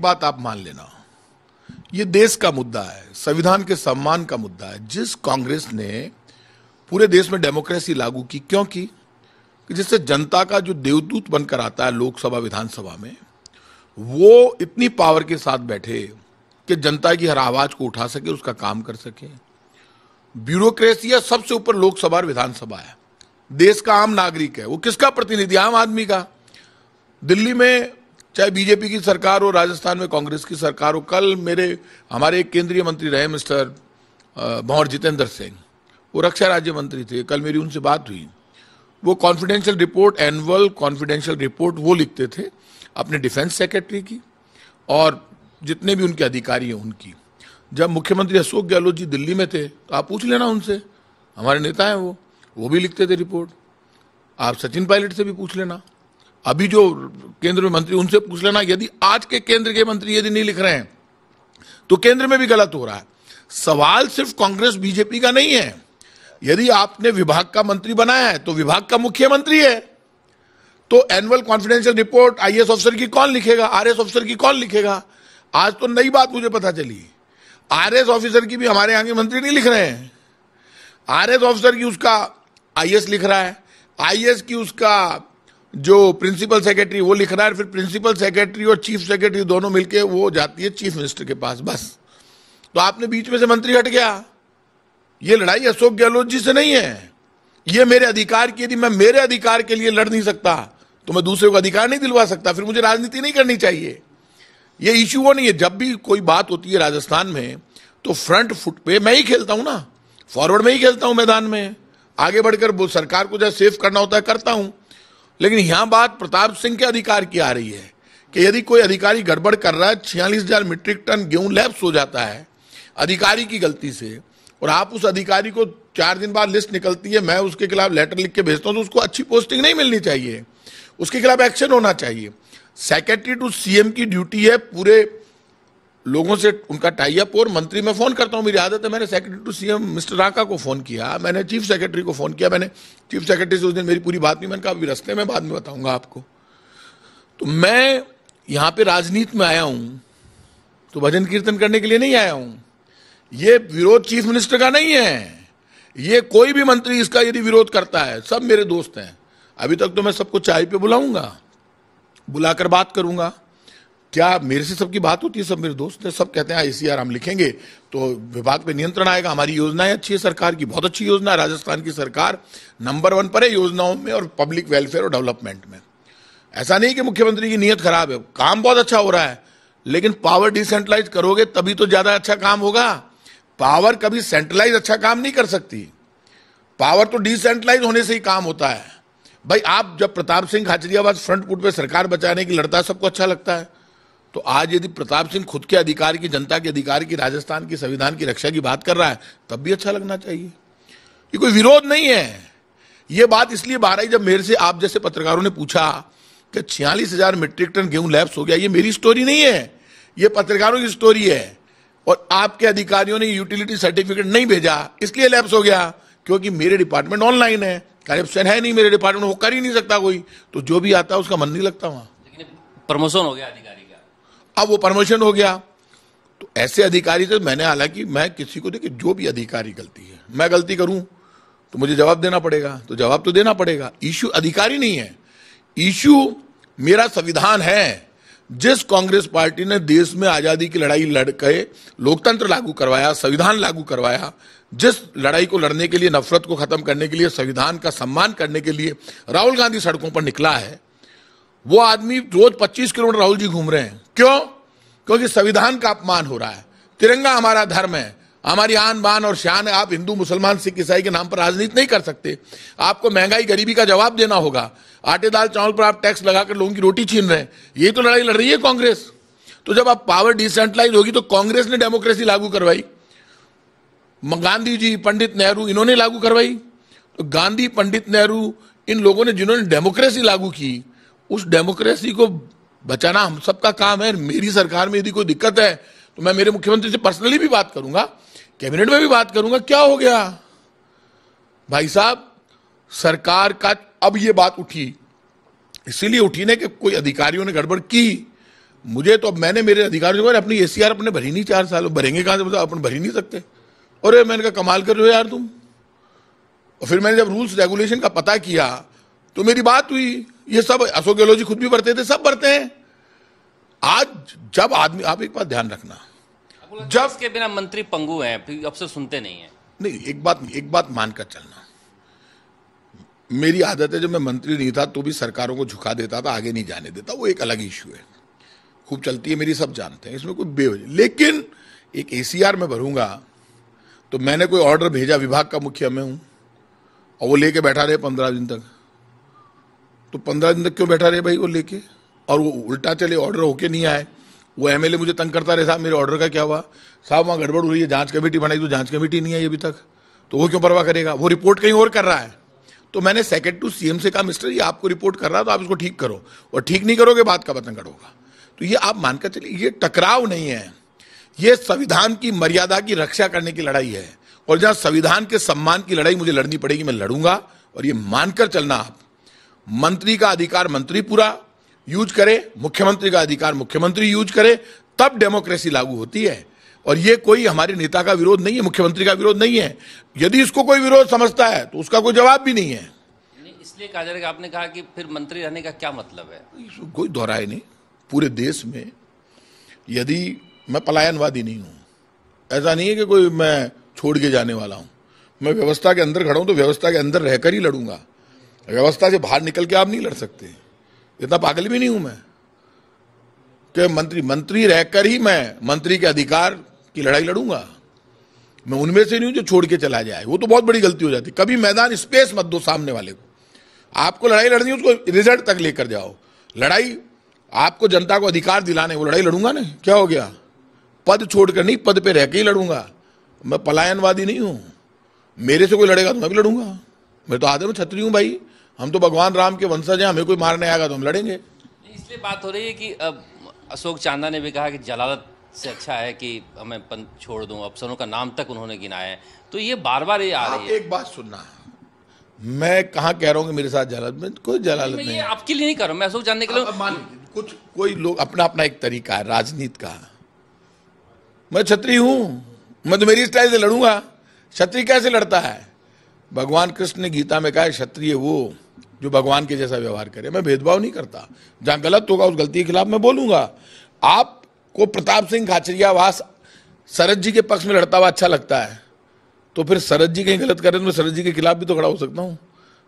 बात आप मान लेना, ये देश का मुद्दा है, संविधान के सम्मान का मुद्दा है। जिस कांग्रेस ने पूरे देश में डेमोक्रेसी लागू की, क्यों की? कि जिससे जनता का जो देवदूत बनकर आता है लोकसभा विधानसभा में, वो इतनी पावर के साथ बैठे कि जनता की हर आवाज को उठा सके, उसका काम कर सके। ब्यूरोक्रेसी है, सबसे ऊपर लोकसभा और विधानसभा है। देश का आम नागरिक है, वो किसका प्रतिनिधि? आम आदमी का। दिल्ली में चाहे बीजेपी की सरकार हो, राजस्थान में कांग्रेस की सरकार हो, कल हमारे एक केंद्रीय मंत्री रहे मिस्टर भंवर जितेंद्र सिंह, वो रक्षा राज्य मंत्री थे। कल मेरी उनसे बात हुई। वो confidential report, annual confidential report वो लिखते थे अपने डिफेंस सेक्रेटरी की और जितने भी उनके अधिकारी हैं उनकी। जब मुख्यमंत्री अशोक गहलोत जी दिल्ली में थे तो आप पूछ लेना उनसे, हमारे नेता हैं वो भी लिखते थे रिपोर्ट। आप सचिन पायलट से भी पूछ लेना, अभी जो केंद्र में मंत्री उनसे पूछ लेना। यदि आज के केंद्र के मंत्री यदि नहीं लिख रहे हैं तो केंद्र में भी गलत हो रहा है। सवाल सिर्फ कांग्रेस बीजेपी का नहीं है। यदि आपने विभाग का मंत्री बनाया है तो विभाग का मुख्यमंत्री है, तो annual confidential report IAS officer की कौन लिखेगा, आरएएस ऑफिसर की कौन लिखेगा? आज तो नई बात मुझे पता चली, आरएएस ऑफिसर की भी हमारे यहाँ के मंत्री नहीं लिख रहे हैं। आरएएस ऑफिसर की उसका आईएएस लिख रहा है, आईएएस की उसका जो प्रिंसिपल सेक्रेटरी वो लिख रहा है, फिर प्रिंसिपल सेक्रेटरी और चीफ सेक्रेटरी दोनों मिलके वो जाती है चीफ मिनिस्टर के पास। बस, तो आपने बीच में से मंत्री हट गया। ये लड़ाई अशोक गहलोत जी से नहीं है, ये मेरे अधिकार की। यदि मैं मेरे अधिकार के लिए लड़ नहीं सकता तो मैं दूसरे को अधिकार नहीं दिलवा सकता, फिर मुझे राजनीति नहीं करनी चाहिए। ये इश्यू वो नहीं है। जब भी कोई बात होती है राजस्थान में तो फ्रंट फुट पे मैं ही खेलता हूं ना, फॉरवर्ड में ही खेलता हूं मैदान में। आगे बढ़कर वो सरकार को जब सेव करना होता है करता हूं। लेकिन यहां बात प्रताप सिंह के अधिकार की आ रही है कि यदि कोई अधिकारी गड़बड़ कर रहा है, 46,000 मीट्रिक टन गेहूं लैप्स हो जाता है अधिकारी की गलती से, और आप उस अधिकारी को 4 दिन बाद लिस्ट निकलती है, मैं उसके खिलाफ लेटर लिख के भेजता हूं, तो उसको अच्छी पोस्टिंग नहीं मिलनी चाहिए, उसके खिलाफ एक्शन होना चाहिए। सेक्रेटरी टू सीएम की ड्यूटी है पूरे लोगों से उनका टाई अप। और मंत्री में फोन करता हूं, मेरी आदत है। मैंने सेक्रेटरी टू सीएम मिस्टर राका को फोन किया, मैंने चीफ सेक्रेटरी को फोन किया। मैंने चीफ सेक्रेटरी से उस दिन मेरी पूरी बात नहीं, मैंने कहा अभी रास्ते में बाद में बताऊंगा आपको। तो मैं यहां पे राजनीति में आया हूं तो भजन कीर्तन करने के लिए नहीं आया हूं। ये विरोध चीफ मिनिस्टर का नहीं है। ये कोई भी मंत्री इसका यदि विरोध करता है, सब मेरे दोस्त हैं। अभी तक तो मैं सबको चाय पे बुलाऊंगा, बुलाकर बात करूंगा। क्या मेरे से सबकी बात होती है? सब मेरे दोस्त हैं, सब कहते हैं आईसीआर हम लिखेंगे तो विभाग पे नियंत्रण आएगा। हमारी योजनाएं अच्छी है, सरकार की बहुत अच्छी योजना है। राजस्थान की सरकार नंबर 1 पर है योजनाओं में और पब्लिक वेलफेयर और डेवलपमेंट में। ऐसा नहीं कि मुख्यमंत्री की नीयत खराब है, काम बहुत अच्छा हो रहा है। लेकिन पावर डिसेंट्रलाइज करोगे तभी तो ज्यादा अच्छा काम होगा। पावर कभी सेंट्रलाइज अच्छा काम नहीं कर सकती, पावर तो डिसेंट्रलाइज होने से ही काम होता है। भाई, आप जब प्रताप सिंह खाचरियावाद फ्रंट फुट पे सरकार बचाने की लड़ता है, सबको अच्छा लगता है। तो आज यदि प्रताप सिंह खुद के अधिकार की, जनता के अधिकार की, राजस्थान की संविधान की रक्षा की बात कर रहा है, तब भी अच्छा लगना चाहिए। ये कोई विरोध नहीं है। ये बात इसलिए बाहर आई जब मेरे से आप जैसे पत्रकारों ने पूछा कि 46,000 मीट्रिक टन गेहूं लैप्स हो गया। ये मेरी स्टोरी नहीं है, ये पत्रकारों की स्टोरी है। और आपके अधिकारियों ने यूटिलिटी सर्टिफिकेट नहीं भेजा, इसलिए लैप्स हो गया, क्योंकि मेरे डिपार्टमेंट ऑनलाइन है, करप्शन है नहीं मेरे डिपार्टमेंट, वो कर ही नहीं सकता कोई। तो जो भी आता है उसका मन नहीं लगता वहां। लेकिन प्रमोशन हो गया अधिकारी का, अब वो प्रमोशन हो गया। तो ऐसे अधिकारी से मैंने, हालांकि मैं किसी को देखिए, जो भी अधिकारी गलती है, मैं गलती करूं तो मुझे जवाब देना पड़ेगा, तो जवाब तो देना पड़ेगा। इश्यू अधिकारी नहीं है, इश्यू मेरा संविधान है। जिस कांग्रेस पार्टी ने देश में आजादी की लड़ाई लड़ के लोकतंत्र लागू करवाया, संविधान लागू करवाया, जिस लड़ाई को लड़ने के लिए, नफरत को खत्म करने के लिए, संविधान का सम्मान करने के लिए राहुल गांधी सड़कों पर निकला है, वो आदमी रोज 25 किलोमीटर राहुल जी घूम रहे हैं। क्यों? क्योंकि संविधान का अपमान हो रहा है। तिरंगा हमारा धर्म है, हमारी आन बान और शान है। आप हिंदू, मुसलमान, सिख, ईसाई के नाम पर राजनीति नहीं कर सकते। आपको महंगाई, गरीबी का जवाब देना होगा। आटे, दाल, चावल पर आप टैक्स लगाकर लोगों की रोटी छीन रहे हैं। यही तो लड़ाई लड़ रही है कांग्रेस। तो जब आप पावर डिसेंट्रलाइज होगी तो कांग्रेस ने डेमोक्रेसी लागू करवाई, गांधी जी, पंडित नेहरू, इन्होंने लागू करवाई। तो गांधी, पंडित नेहरू, इन लोगों ने जिन्होंने डेमोक्रेसी लागू की, उस डेमोक्रेसी को बचाना हम सबका काम है। मेरी सरकार में यदि कोई दिक्कत है तो मैं मेरे मुख्यमंत्री से पर्सनली भी बात करूंगा, कैबिनेट में भी बात करूंगा। क्या हो गया भाई साहब? सरकार का अब ये बात उठी, इसीलिए उठी ना कि कोई अधिकारियों ने गड़बड़ की। मुझे तो अब मैंने मेरे अधिकारियों को अपनी एसीआर अपने भरी नहीं 4 साल, भरेंगे कहां से, मतलब अपन भर ही नहीं सकते। और मैंने कहा कमाल कर रहे हो यार तुम। और फिर मैंने जब रूल्स रेगुलेशन का पता किया तो मेरी बात हुई, ये सब अशोक गहलोत जी खुद भी भरते थे, सब भरते हैं। आज जब आदमी, आप एक बात ध्यान रखना, जब इसके बिना मंत्री पंगु हैं, फिर अफसर सुनते नहीं है। नहीं, एक बात मानकर चलना, मेरी आदत है, जब मैं मंत्री नहीं था तो भी सरकारों को झुका देता था, आगे नहीं जाने देता, वो एक अलग इश्यू है, खूब चलती है मेरी, सब जानते हैं, इसमें कोई बेवजह। लेकिन एक एसीआर में भरूंगा तो मैंने कोई ऑर्डर भेजा, विभाग का मुखिया मैं हूं, और वो लेके बैठा रहे 15 दिन तक, तो 15 दिन तक क्यों बैठा रहे भाई वो लेके? और वो उल्टा चले, ऑर्डर होके नहीं आए, वो एमएलए मुझे तंग करता रहे, साहब मेरे ऑर्डर का क्या हुआ, साहब वहां गड़बड़ हो रही है, जांच कमेटी बनाई तो जांच कमेटी नहीं आई अभी तक, तो वो क्यों परवाह करेगा, वो रिपोर्ट कहीं और कर रहा है। तो मैंने सेक्रेटरी टू सीएम से कहा, मिस्टर ये आपको रिपोर्ट कर रहा है तो आप इसको ठीक करो, और ठीक नहीं करोगे बात का पतंगड़ होगा। तो ये आप मानकर चलिए, ये टकराव नहीं है, ये संविधान की मर्यादा की रक्षा करने की लड़ाई है, और जहां संविधान के सम्मान की लड़ाई मुझे लड़नी पड़ेगी मैं लड़ूंगा। और ये मानकर चलना, आप मंत्री का अधिकार मंत्री पूरा यूज करे, मुख्यमंत्री का अधिकार मुख्यमंत्री यूज करे, तब डेमोक्रेसी लागू होती है। और ये कोई हमारे नेता का विरोध नहीं है, मुख्यमंत्री का विरोध नहीं है। यदि इसको कोई विरोध समझता है तो उसका कोई जवाब भी नहीं है। इसलिए कहा जा रहा है कि आपने कहा कि फिर मंत्री रहने का क्या मतलब है? कोई दोहराए नहीं, पूरे देश में यदि मैं पलायनवादी नहीं हूं, ऐसा नहीं है कि कोई मैं छोड़ के जाने वाला हूं, मैं व्यवस्था के अंदर खड़ा हूं तो व्यवस्था के अंदर रहकर ही लड़ूंगा, व्यवस्था से बाहर निकल के आप नहीं लड़ सकते। इतना पागल भी नहीं हूं मैं कि मंत्री रहकर ही मैं मंत्री के अधिकार की लड़ाई लड़ूंगा। मैं उनमें से नहीं हूं जो छोड़ के चला जाए, वो तो बहुत बड़ी गलती हो जाती। कभी मैदान स्पेस मत दो सामने वाले को, आपको लड़ाई लड़नी है उसको रिजल्ट तक लेकर जाओ। लड़ाई आपको जनता को अधिकार दिलाने, वो लड़ाई लड़ूंगा ना, क्या हो गया, पद छोड़कर नहीं, पद पे रह के ही लड़ूंगा। मैं पलायनवादी नहीं हूं, मेरे से कोई लड़ेगा तो मैं भी लड़ूंगा। मैं तो आदम छत्री हूं भाई, हम तो भगवान राम के वंशज हैं, हमें कोई मारने आएगा तो हम लड़ेंगे। इसलिए बात हो रही है कि अशोक चांदा ने भी कहा कि जलालत से अच्छा है कि हमें पद छोड़ दूं, अफसरों का नाम तक उन्होंने गिनाया है। तो ये बार बार ये आ रही है। एक बात सुनना, मैं कहां कह रहा हूं कि मेरे साथ जलालत, में कोई जलालत नहीं है, आपके लिए नहीं कर रहा हूं, मैं अशोक जानने के लिए। मान कुछ कोई लोग अपना अपना एक तरीका है राजनीति का, मैं छत्री हूं, मैं तो मेरी स्टाइल से लड़ूंगा। क्षत्रिय कैसे लड़ता है? भगवान कृष्ण ने गीता में कहा है क्षत्रिय वो जो भगवान के जैसा व्यवहार करे। मैं भेदभाव नहीं करता, जहां गलत होगा उस गलती के खिलाफ मैं बोलूंगा। आपको प्रताप सिंह खाचरियावास शरद जी के पक्ष में लड़ता हुआ अच्छा लगता है, तो फिर शरद जी कहीं गलत करें तो मैं शरद जी के खिलाफ भी तो खड़ा हो सकता हूं।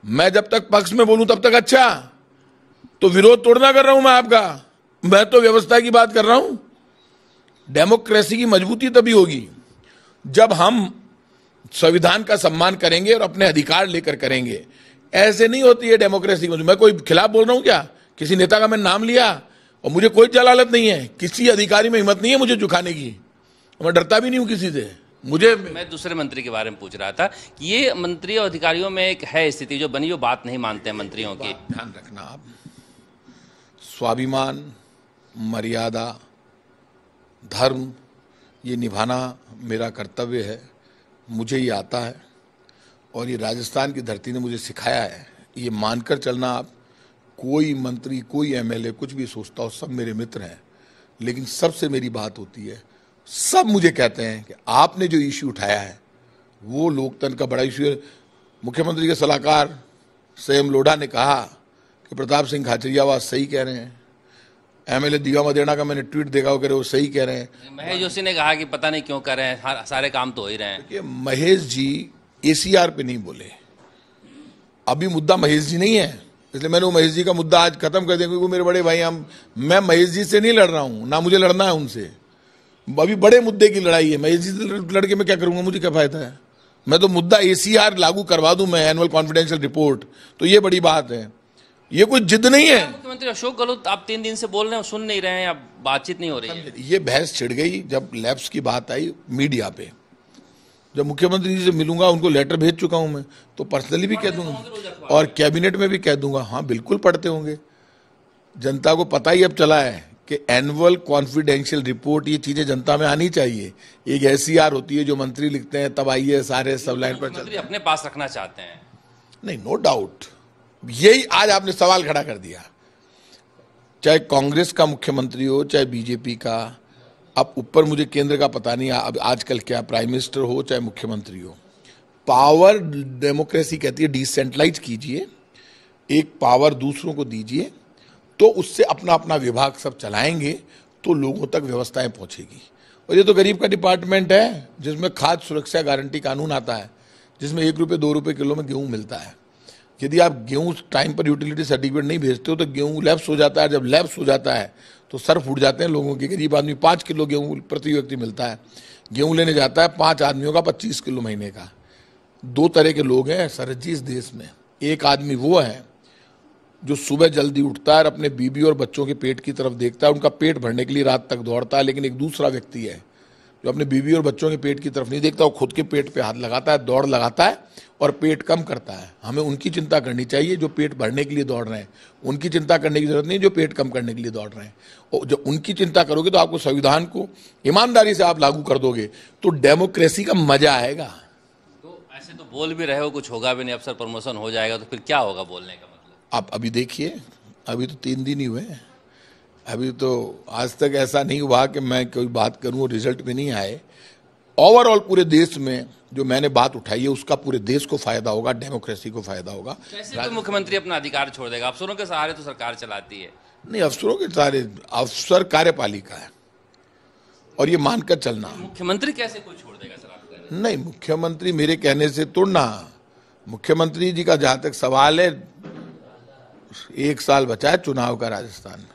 मैं जब तक पक्ष में बोलूं तब तक अच्छा, तो विरोध तोड़ना कर रहा हूं मैं आपका, मैं तो व्यवस्था की बात कर रहा हूं। डेमोक्रेसी की मजबूती तभी होगी जब हम संविधान का सम्मान करेंगे और अपने अधिकार लेकर करेंगे। ऐसे नहीं होती है डेमोक्रेसी। मैं कोई खिलाफ बोल रहा हूं क्या? किसी नेता का मैंने नाम लिया और मुझे कोई जलालत नहीं है, किसी अधिकारी में हिम्मत नहीं है मुझे झुकाने की, मैं डरता भी नहीं हूं किसी से। मैं दूसरे मंत्री के बारे में पूछ रहा था कि ये मंत्री और अधिकारियों में एक है स्थिति जो बनी, वो बात नहीं मानते हैं मंत्रियों की। ध्यान रखना आप, स्वाभिमान, मर्यादा, धर्म, ये निभाना मेरा कर्तव्य है, मुझे ये आता है और ये राजस्थान की धरती ने मुझे सिखाया है। ये मानकर चलना आप, कोई मंत्री कोई एमएलए कुछ भी सोचता हो, सब मेरे मित्र हैं, लेकिन सबसे मेरी बात होती है, सब मुझे कहते हैं कि आपने जो इश्यू उठाया है वो लोकतंत्र का बड़ा इश्यू है। मुख्यमंत्री के सलाहकार संयम लोढ़ा ने कहा कि प्रताप सिंह खाचरियावास सही कह रहे हैं, एमएलए दिवा मदेना का मैंने ट्वीट देखा, वो सही कह रहे हैं। महेश जोशी ने कहा कि पता नहीं क्यों कर रहे हैं, सारे काम तो हो ही रहे हैं। महेश जी एसीआर पे नहीं बोले, अभी मुद्दा महेश जी नहीं है, इसलिए मैंने वो महेश जी का मुद्दा आज खत्म कर दिया, क्योंकि वो मेरे बड़े भाई, मैं महेश जी से नहीं लड़ रहा हूं, ना मुझे लड़ना है उनसे। अभी बड़े मुद्दे की लड़ाई है, महेश जी से लड़के मैं क्या करूंगा, मुझे क्या फायदा है? मैं तो मुद्दा एसीआर लागू करवा दूं मैं, एनुअल कॉन्फिडेंशियल रिपोर्ट, तो ये बड़ी बात है, ये कोई जिद नहीं है। मुख्यमंत्री अशोक गहलोत आप 3 दिन से बोल रहे हैं, सुन नहीं रहे हैं, अब बातचीत नहीं हो रही है। ये बहस छिड़ गई जब लैब्स की बात आई मीडिया पे। जब मुख्यमंत्री जी से मिलूंगा, उनको लेटर भेज चुका हूं मैं, तो पर्सनली भी कह दूंगा और कैबिनेट में भी कह दूंगा। हाँ बिल्कुल पढ़ते होंगे, जनता को पता ही अब चला है कि एनुअल कॉन्फिडेंशियल रिपोर्ट, ये चीजें जनता में आनी चाहिए। एक एसीआर होती है जो मंत्री लिखते हैं, तब आइए सारे सब लाइन पर चलते हैं। अपने पास रखना चाहते हैं। नहीं, नो डाउट, यही आज आपने सवाल खड़ा कर दिया। चाहे कांग्रेस का मुख्यमंत्री हो चाहे बीजेपी का, अब ऊपर मुझे केंद्र का पता नहीं, अब आजकल क्या प्राइम मिनिस्टर हो चाहे मुख्यमंत्री हो, पावर डेमोक्रेसी कहती है डिसेंट्रलाइज कीजिए, एक पावर दूसरों को दीजिए, तो उससे अपना अपना विभाग सब चलाएंगे तो लोगों तक व्यवस्थाएं पहुंचेगी। और ये तो गरीब का डिपार्टमेंट है जिसमें खाद्य सुरक्षा गारंटी कानून आता है, जिसमें 1 रुपये 2 रुपये किलो में गेहूं मिलता है। यदि आप गेहूं टाइम पर यूटिलिटी सर्टिफिकेट नहीं भेजते हो तो गेहूं लैप्स हो जाता है, जब लैप्स हो जाता है तो सर फूट जाते हैं लोगों के। गरीब आदमी 5 किलो गेहूं प्रति व्यक्ति मिलता है, गेहूं लेने जाता है 5 आदमियों का 25 किलो महीने का। 2 तरह के लोग हैं सरद जी इस देश में। एक आदमी वो है जो सुबह जल्दी उठता है और अपने बीबी और बच्चों के पेट की तरफ देखता है, उनका पेट भरने के लिए रात तक दौड़ता है। लेकिन एक दूसरा व्यक्ति है जो अपने बीबी और बच्चों के पेट की तरफ नहीं देखता, वो खुद के पेट पे हाथ लगाता है, दौड़ लगाता है और पेट कम करता है। हमें उनकी चिंता करनी चाहिए जो पेट भरने के लिए दौड़ रहे हैं, उनकी चिंता करने की जरूरत नहीं जो पेट कम करने के लिए दौड़ रहे हैं। और जब उनकी चिंता करोगे तो आपको संविधान को ईमानदारी से आप लागू कर दोगे तो डेमोक्रेसी का मजा आएगा। तो ऐसे तो बोल भी रहे हो, कुछ होगा भी नहीं, अफसर प्रमोशन हो जाएगा, तो फिर क्या होगा बोलने का मतलब? आप अभी देखिए, अभी तो 3 दिन ही हुए हैं, अभी तो आज तक ऐसा नहीं हुआ कि मैं कोई बात करूं और रिजल्ट भी नहीं आए। ओवरऑल पूरे देश में जो मैंने बात उठाई है उसका पूरे देश को फायदा होगा, डेमोक्रेसी को फायदा होगा। कैसे तो मुख्यमंत्री अपना अधिकार छोड़ देगा? अफसरों के सहारे तो सरकार चलाती है। नहीं, अफसरों के सारे अफसर कार्यपालिका है और ये मानकर चलना। मुख्यमंत्री कैसे कोई छोड़ देगा सर? नहीं, मुख्यमंत्री मेरे कहने से तोड़ना। मुख्यमंत्री जी का जहां तक सवाल है, 1 साल बचा है चुनाव का राजस्थान में,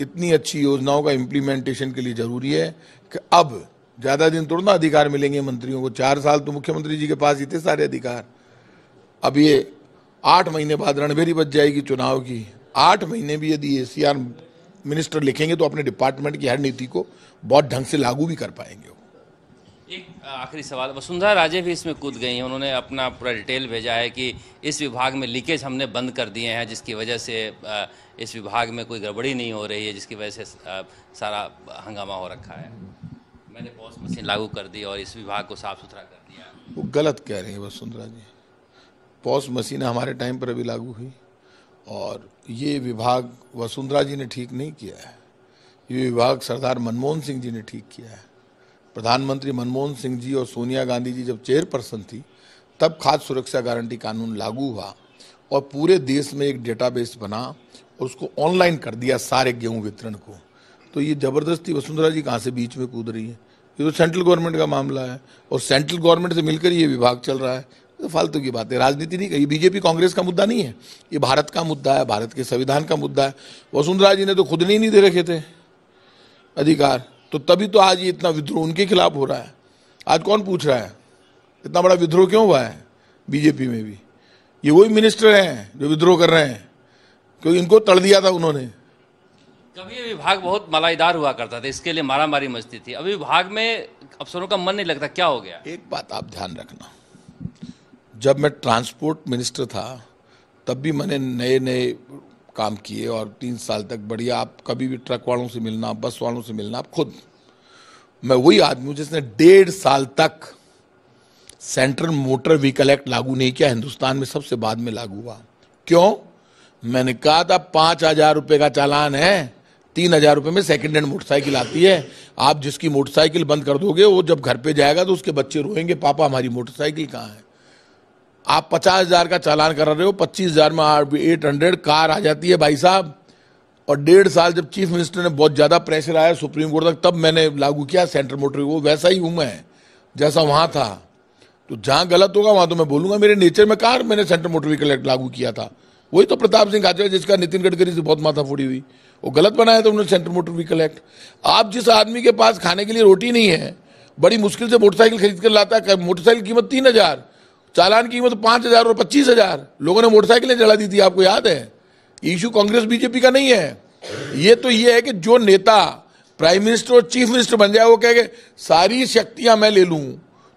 इतनी अच्छी योजनाओं का इम्प्लीमेंटेशन के लिए जरूरी है कि अब ज्यादा दिन थोड़ा ना अधिकार मिलेंगे मंत्रियों को। 4 साल तो मुख्यमंत्री जी के पास इतने सारे अधिकार। अब ये 8 महीने बाद रणभेरी बच जाएगी चुनाव की। 8 महीने भी यदि एसीआर मिनिस्टर लिखेंगे तो अपने डिपार्टमेंट की हर नीति को बहुत ढंग से लागू भी कर पाएंगे। एक आखिरी सवाल, वसुंधरा राजे भी इसमें कूद गई हैं। उन्होंने अपना पूरा डिटेल भेजा है कि इस विभाग में लीकेज हमने बंद कर दिए हैं, जिसकी वजह से इस विभाग में कोई गड़बड़ी नहीं हो रही है, जिसकी वजह से सारा हंगामा हो रखा है। मैंने पॉस मशीन लागू कर दी और इस विभाग को साफ सुथरा कर दिया। वो गलत कह रहे हैं वसुंधरा जी। पॉस मशीन हमारे टाइम पर अभी लागू हुई और ये विभाग वसुंधरा जी ने ठीक नहीं किया है, ये विभाग सरदार मनमोहन सिंह जी ने ठीक किया है। प्रधानमंत्री मनमोहन सिंह जी और सोनिया गांधी जी जब चेयरपर्सन थी तब खाद्य सुरक्षा गारंटी कानून लागू हुआ और पूरे देश में एक डेटाबेस बना और उसको ऑनलाइन कर दिया सारे गेहूं वितरण को। तो ये जबरदस्ती वसुंधरा जी कहाँ से बीच में कूद रही है? ये तो सेंट्रल गवर्नमेंट का मामला है और सेंट्रल गवर्नमेंट से मिलकर ये विभाग चल रहा है। तो फालतू की बात है, राजनीति नहीं कही। बीजेपी कांग्रेस का मुद्दा नहीं है, ये भारत का मुद्दा है, भारत के संविधान का मुद्दा है। वसुंधरा जी ने तो खुद नहीं दे रखे थे अधिकार, तो तभी तो आज ये इतना विद्रोह उनके खिलाफ हो रहा है। आज कौन पूछ रहा है इतना बड़ा विद्रोह क्यों हुआ है? बीजेपी में भी ये वही मिनिस्टर हैं जो विद्रोह कर रहे हैं, क्योंकि इनको तड़ दिया था उन्होंने। कभी ये विभाग बहुत मलाईदार हुआ करता था, इसके लिए मारामारी मचती थी। अभी विभाग में अफसरों का मन नहीं लगता, क्या हो गया? एक बात आप ध्यान रखना, जब मैं ट्रांसपोर्ट मिनिस्टर था तब भी मैंने नए नए काम किए और 3 साल तक बढ़िया। आप कभी भी ट्रक वालों से मिलना, बस वालों से मिलना, आप खुद, मैं वही आदमी हूं जिसने 1.5 साल तक सेंट्रल मोटर व्हीकल एक्ट लागू नहीं किया। हिंदुस्तान में सबसे बाद में लागू हुआ। क्यों? मैंने कहा था 5,000 रुपए का चालान है, 3,000 रुपए में सेकेंड हैंड मोटरसाइकिल आती है। आप जिसकी मोटरसाइकिल बंद कर दोगे वो जब घर पे जाएगा तो उसके बच्चे रोएंगे, पापा हमारी मोटरसाइकिल कहाँ है। आप 50,000 का चालान करा रहे हो, 25,000 में 800 कार आ जाती है भाई साहब। और 1.5 साल जब चीफ मिनिस्टर ने बहुत ज्यादा प्रेशर आया सुप्रीम कोर्ट तक, तब मैंने लागू किया सेंट्रल मोटर। वो वैसा ही हूं मैं जैसा वहां था। तो जहां गलत होगा वहां तो मैं बोलूंगा। मेरे नेचर में कहा मैंने सेंट्रल मोटर व्हीकल एक्ट लागू किया था? वही तो प्रताप सिंह आचार्य जिसका नितिन गडकरी से बहुत माथाफोड़ी हुई, वो गलत बनाया था उन्होंने सेंट्रल मोटर व्हीकल एक्ट। आप जिस आदमी के पास खाने के लिए रोटी नहीं है, बड़ी मुश्किल से मोटरसाइकिल खरीद कर लाता है, मोटरसाइकिल की कीमत 3,000, चालान की कीमत 5,000 और 25,000, लोगों ने मोटरसाइकिलें जला दी थी, आपको याद है? इशू कांग्रेस बीजेपी का नहीं है। ये है कि जो नेता प्राइम मिनिस्टर और चीफ मिनिस्टर बन जाए वो कहे सारी शक्तियां मैं ले लूं।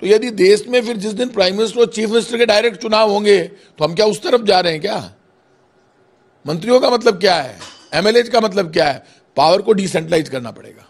तो यदि देश में फिर जिस दिन प्राइम मिनिस्टर और चीफ मिनिस्टर के डायरेक्ट चुनाव होंगे तो हम क्या उस तरफ जा रहे हैं क्या? मंत्रियों का मतलब क्या है? एमएलए का मतलब क्या है? पावर को डिसेंट्रलाइज करना पड़ेगा।